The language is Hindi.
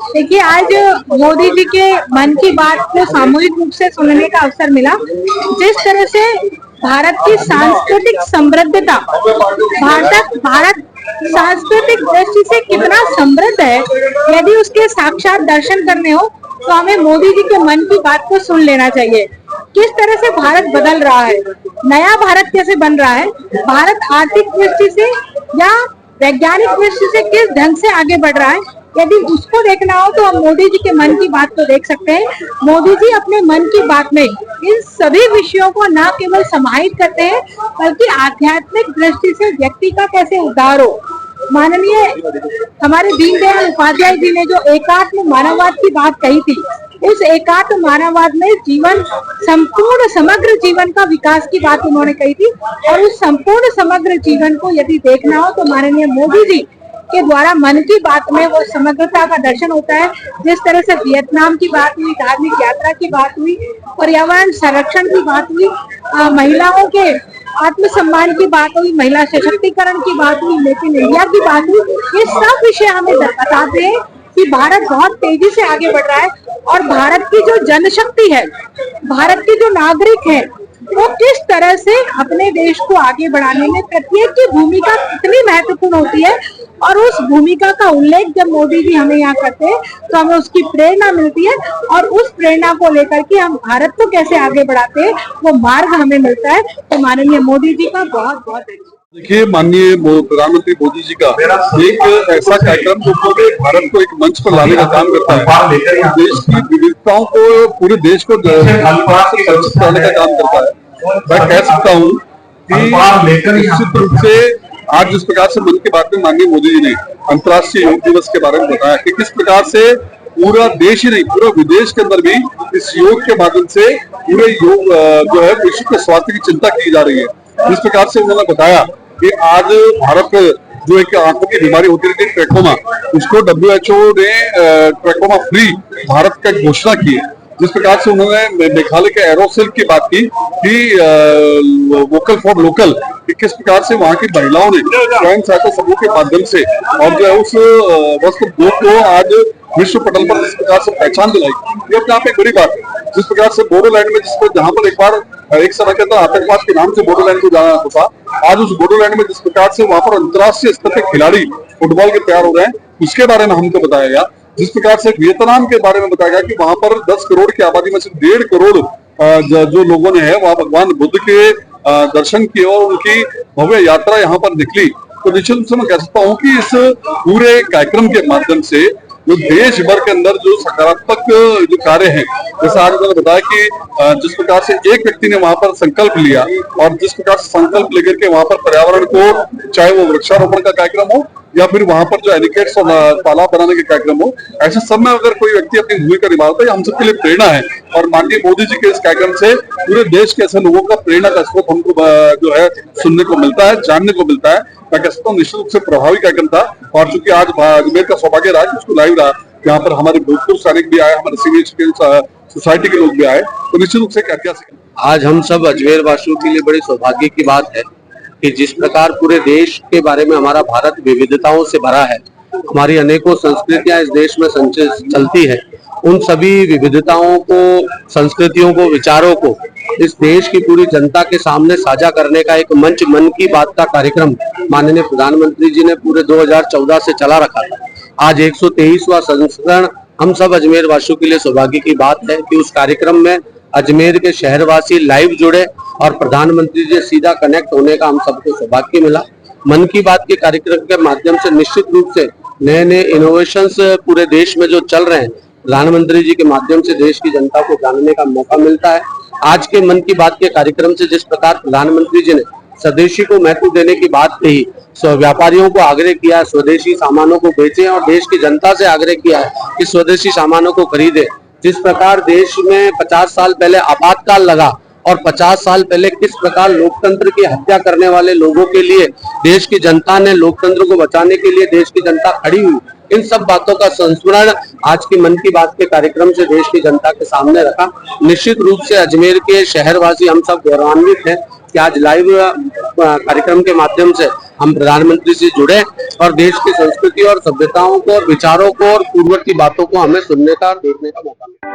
देखिए, आज मोदी जी के मन की बात को सामूहिक रूप से सुनने का अवसर मिला। जिस तरह से भारत की सांस्कृतिक समृद्धता, भारत सांस्कृतिक दृष्टि से कितना समृद्ध है, यदि उसके साक्षात दर्शन करने हो तो हमें मोदी जी के मन की बात को सुन लेना चाहिए। किस तरह से भारत बदल रहा है, नया भारत कैसे बन रहा है, भारत आर्थिक दृष्टि से या वैज्ञानिक दृष्टि से किस ढंग से आगे बढ़ रहा है, यदि उसको देखना हो तो हम मोदी जी के मन की बात को देख सकते हैं। मोदी जी अपने मन की बात में इन सभी विषयों को न केवल समाहित करते हैं, बल्कि आध्यात्मिक दृष्टि से व्यक्ति का कैसे उद्धार हो। माननीय हमारे दीनदयाल उपाध्याय जी ने जो एकात्म मानववाद की बात कही थी, उस एकात्म मानववाद में जीवन संपूर्ण समग्र जीवन का विकास की बात उन्होंने कही थी। और उस संपूर्ण समग्र जीवन को यदि देखना हो तो माननीय मोदी जी के द्वारा मन की बात में वो समग्रता का दर्शन होता है। जिस तरह से वियतनाम की बात हुई, धार्मिक यात्रा की बात हुई, पर्यावरण संरक्षण की बात हुई, महिलाओं के आत्मसम्मान की बात हुई, महिला सशक्तिकरण की बात हुई, मेक इन इंडिया की बात हुई, ये सब विषय हमें बताते हैं कि भारत बहुत तेजी से आगे बढ़ रहा है। और भारत की जो जनशक्ति है, भारत के जो नागरिक हैं, वो किस तरह से अपने देश को आगे बढ़ाने में प्रत्येक की भूमिका कितनी महत्वपूर्ण होती है। और उस भूमिका का उल्लेख जब मोदी जी हमें यहाँ करते हैं तो हमें उसकी प्रेरणा मिलती है, और उस प्रेरणा को लेकर के हम भारत को कैसे आगे बढ़ाते हैं वो मार्ग हमें मिलता है। तो माननीय मोदी जी का बहुत बहुत देखिए, माननीय प्रधानमंत्री मोदी जी का एक ऐसा कार्यक्रम जो पूरे भारत को एक मंच पर लाने का काम करता है, देश की विविधताओं को पूरे देश को परिचित कराने का काम करता है। मैं कह सकता हूँ कि निश्चित रूप से आज जिस प्रकार से मन की बात में माननीय मोदी जी ने अंतर्राष्ट्रीय योग दिवस के बारे में बताया कि किस प्रकार से पूरा देश ही नहीं, पूरा विदेश के अंदर भी इस योग के माध्यम से पूरे योग जो है विश्व के स्वास्थ्य की चिंता की जा रही है। जिस प्रकार से उन्होंने बताया कि आज भारत जो एक आंखों की बीमारी होती रहती है ट्रैकोमा, उसको WHO ने ट्रैकोमा फ्री भारत का घोषणा की है। जिस प्रकार से उन्होंने मेघालय के एरोसेल की बात की कि वोकल फॉर लोकल, किस प्रकार से वहां की महिलाओं ने स्वयं सहायता समूह के माध्यम से और जो है उस वस्त्र उद्योग को आज विश्व पटल पर जिस प्रकार से पहचान दिलाई, ये अपने आप एक बड़ी बात है। जिस प्रकार से बोडोलैंड में जहाँ पर एक समय के अंदर आतंकवाद के नाम से बोडोलैंड को जाना जाता था, आज उस बोडोलैंड में जिस प्रकार से वहां पर अंतर्राष्ट्रीय स्तर के खिलाड़ी फुटबॉल के तैयार हो रहे हैं, उसके बारे में हमको बताया गया। जिस प्रकार से वियतनाम के बारे में बताया गया कि वहां पर 10 करोड़ की आबादी में से 1.5 करोड़ जो लोगों ने है वहां भगवान बुद्ध के दर्शन किए और उनकी भव्य यात्रा यहाँ पर निकली। तो निश्चित रूप से मैं कह सकता हूँ कि इस पूरे कार्यक्रम के माध्यम से जो देश भर के अंदर जो सकारात्मक जो कार्य हैं, जैसे आज मैंने बताया कि जिस प्रकार से एक व्यक्ति ने वहां पर संकल्प लिया और जिस प्रकार से संकल्प लेकर के वहां पर पर्यावरण को, चाहे वो वृक्षारोपण का कार्यक्रम हो या फिर वहां पर जो एनिकेट्स और तालाब बनाने के कार्यक्रम हो, ऐसे सब में अगर कोई व्यक्ति अपनी भूमिका निभाता है, हम सबके लिए प्रेरणा है। और माननीय मोदी जी के इस कार्यक्रम से पूरे देश के ऐसे लोगों का प्रेरणा का स्रोत हमको जो है सुनने को मिलता है, जानने को मिलता है। मैं कह सकता हूँ निश्चित रूप से प्रभावी कार्यक्रम था। और चूंकि आज अजमेर का सौभाग्य रहा कि उसको लाइव रहा, यहाँ पर हमारे भूतपूर्व सैनिक भी आए, हमारे सीनियर सिटीजन सोसाइटी के लोग भी आए, तो निश्चित रूप से एक ऐतिहासिक आज हम सब अजमेर वासियों के लिए बड़े सौभाग्य की बात है कि जिस प्रकार पूरे देश के बारे में हमारा भारत विविधताओं से भरा है, हमारी अनेकों संस्कृतियां इस देश में चलती है, उन सभी विविधताओं को, संस्कृतियों को, विचारों को इस देश की पूरी जनता के सामने साझा करने का एक मंच मन की बात का कार्यक्रम माननीय प्रधानमंत्री जी ने पूरे 2014 से चला रखा था। आज 123वां संस्करण हम सब अजमेर वासियों के लिए सौभाग्य की बात है कि उस कार्यक्रम में अजमेर के शहरवासी लाइव जुड़े और प्रधानमंत्री जी सीधा कनेक्ट होने का हम सबको सौभाग्य मिला। मन की बात के कार्यक्रम के माध्यम से निश्चित रूप से नए नए इनोवेशंस पूरे देश में जो चल रहे हैं, प्रधानमंत्री जी के माध्यम से देश की जनता को जानने का मौका मिलता है। आज के मन की बात के कार्यक्रम से जिस प्रकार प्रधानमंत्री जी ने स्वदेशी को महत्व देने की बात कही, व्यापारियों को आग्रह किया स्वदेशी सामानों को बेचें और देश की जनता से आग्रह किया है कि स्वदेशी सामानों को खरीदे। जिस प्रकार देश में 50 साल पहले आपातकाल लगा और 50 साल पहले किस प्रकार लोकतंत्र की हत्या करने वाले लोगों के लिए देश की जनता ने, लोकतंत्र को बचाने के लिए देश की जनता खड़ी हुई, इन सब बातों का संस्मरण आज की मन की बात के कार्यक्रम से देश की जनता के सामने रखा। निश्चित रूप से अजमेर के शहरवासी हम सब गौरवान्वित हैं कि आज लाइव कार्यक्रम के माध्यम से हम प्रधानमंत्री से जुड़े और देश की संस्कृति और सभ्यताओं को और विचारों को और पूर्ववर्ती बातों को हमें सुनने का और देखने का मौका मिला।